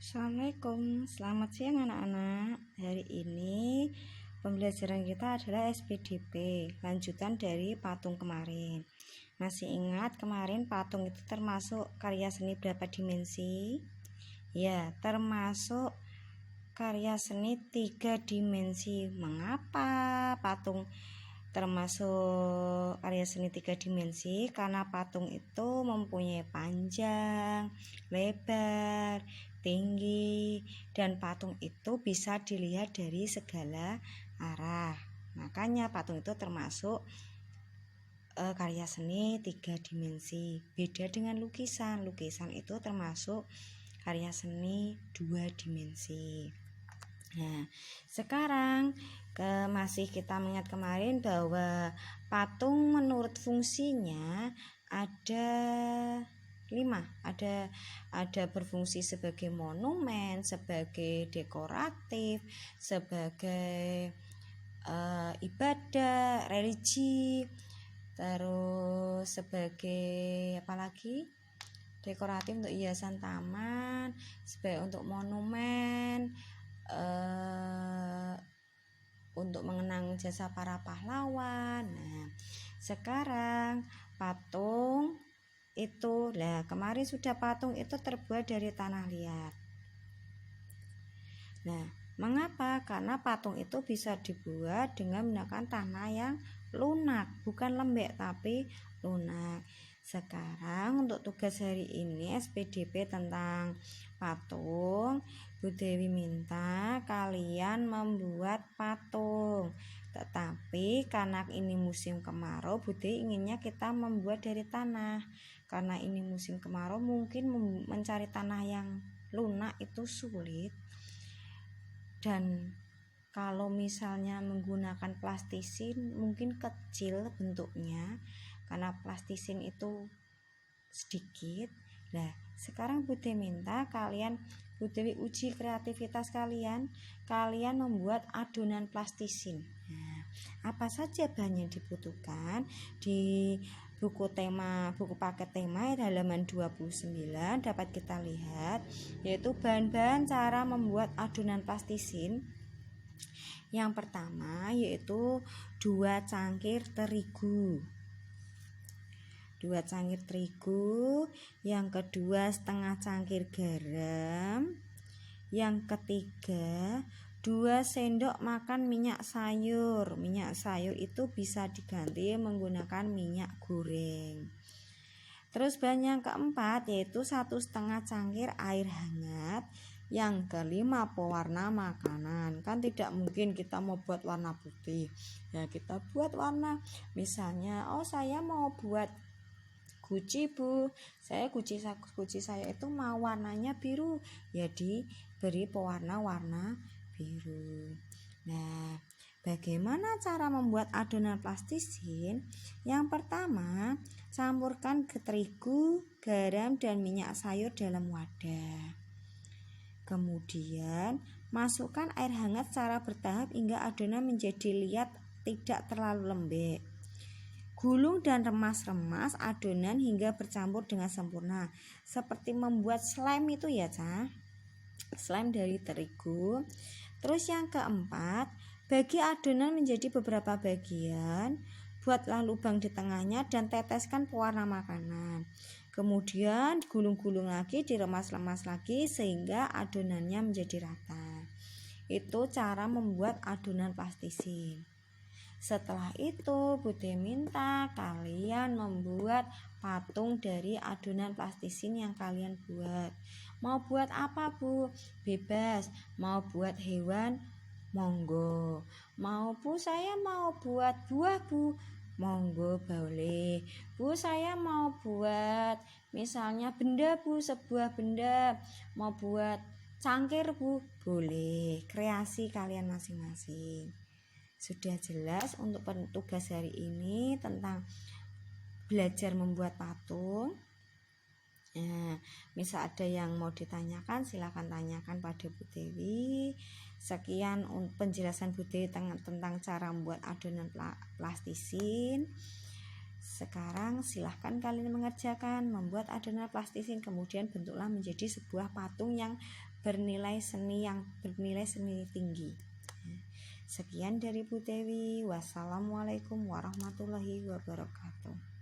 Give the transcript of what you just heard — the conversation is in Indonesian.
Assalamualaikum, selamat siang anak-anak. Hari ini pembelajaran kita adalah SPDP, lanjutan dari patung kemarin. Masih ingat kemarin patung itu termasuk karya seni berapa dimensi? Ya, termasuk karya seni 3 dimensi. Mengapa patung termasuk karya seni 3 dimensi? Karena patung itu mempunyai panjang, lebar, tinggi, dan patung itu bisa dilihat dari segala arah. Makanya patung itu termasuk karya seni 3 dimensi. Beda dengan lukisan. Lukisan itu termasuk karya seni 2 dimensi. Nah, sekarang masih kita mengingat kemarin bahwa patung menurut fungsinya ada 5. Ada berfungsi sebagai monumen, sebagai dekoratif, sebagai ibadah, religi, terus sebagai apalagi dekoratif untuk hiasan taman, sebagai untuk monumen, untuk mengenang jasa para pahlawan. Nah, sekarang patung itu, kemarin sudah patung itu terbuat dari tanah liat. Nah, mengapa? Karena patung itu bisa dibuat dengan menggunakan tanah yang lunak, bukan lembek tapi lunak. Sekarang untuk tugas hari ini SPDP tentang patung, Bu Dewi minta kalian membuat patung. Tetapi karena ini musim kemarau, Bu Dewi inginnya kita membuat dari tanah. Karena ini musim kemarau, mungkin mencari tanah yang lunak itu sulit. Dan kalau misalnya menggunakan plastisin mungkin kecil bentuknya, karena plastisin itu sedikit. Nah, sekarang Bu Dewi minta Bu Dewi uji kreativitas kalian membuat adonan plastisin. Nah, apa saja bahan yang dibutuhkan? Di buku paket tema halaman 29 dapat kita lihat, yaitu bahan-bahan cara membuat adonan plastisin. Yang pertama yaitu 2 cangkir terigu. Yang kedua setengah cangkir garam. Yang ketiga 2 sendok makan minyak sayur. Minyak sayur itu bisa diganti menggunakan minyak goreng. Terus bahan yang keempat yaitu 1,5 cangkir air hangat. Yang kelima pewarna makanan. Kan tidak mungkin kita mau buat warna putih, ya kita buat warna, misalnya saya mau buat guci Bu, guci saya itu mau warnanya biru, ya diberi pewarna warna biru. Nah, bagaimana cara membuat adonan plastisin? Yang pertama, campurkan terigu, garam, dan minyak sayur dalam wadah. Kemudian masukkan air hangat secara bertahap hingga adonan menjadi liat, tidak terlalu lembek. Gulung dan remas-remas adonan hingga bercampur dengan sempurna, seperti membuat slime itu ya slime dari terigu. Terus yang keempat, bagi adonan menjadi beberapa bagian, buatlah lubang di tengahnya dan teteskan pewarna makanan. Kemudian gulung-gulung lagi, diremas-remas lagi sehingga adonannya menjadi rata. Itu cara membuat adonan plastisin. Setelah itu Bu Dewi minta kalian membuat patung dari adonan plastisin yang kalian buat. Mau buat apa Bu? Bebas. Mau buat hewan? Monggo. Mau Bu, saya mau buat buah Bu. Monggo boleh. Bu, saya mau buat misalnya benda Bu, sebuah benda. Mau buat cangkir Bu, boleh. Kreasi kalian masing-masing. Sudah jelas untuk tugas hari ini tentang belajar membuat patung. Nah, misal ada yang mau ditanyakan silakan tanyakan pada Bu Dewi. Sekian penjelasan Bu Dewi tentang cara membuat adonan plastisin. Sekarang silahkan kalian mengerjakan, membuat adonan plastisin, kemudian bentuklah menjadi sebuah patung yang bernilai seni tinggi. Sekian dari Bu Dewi. Wassalamualaikum warahmatullahi wabarakatuh.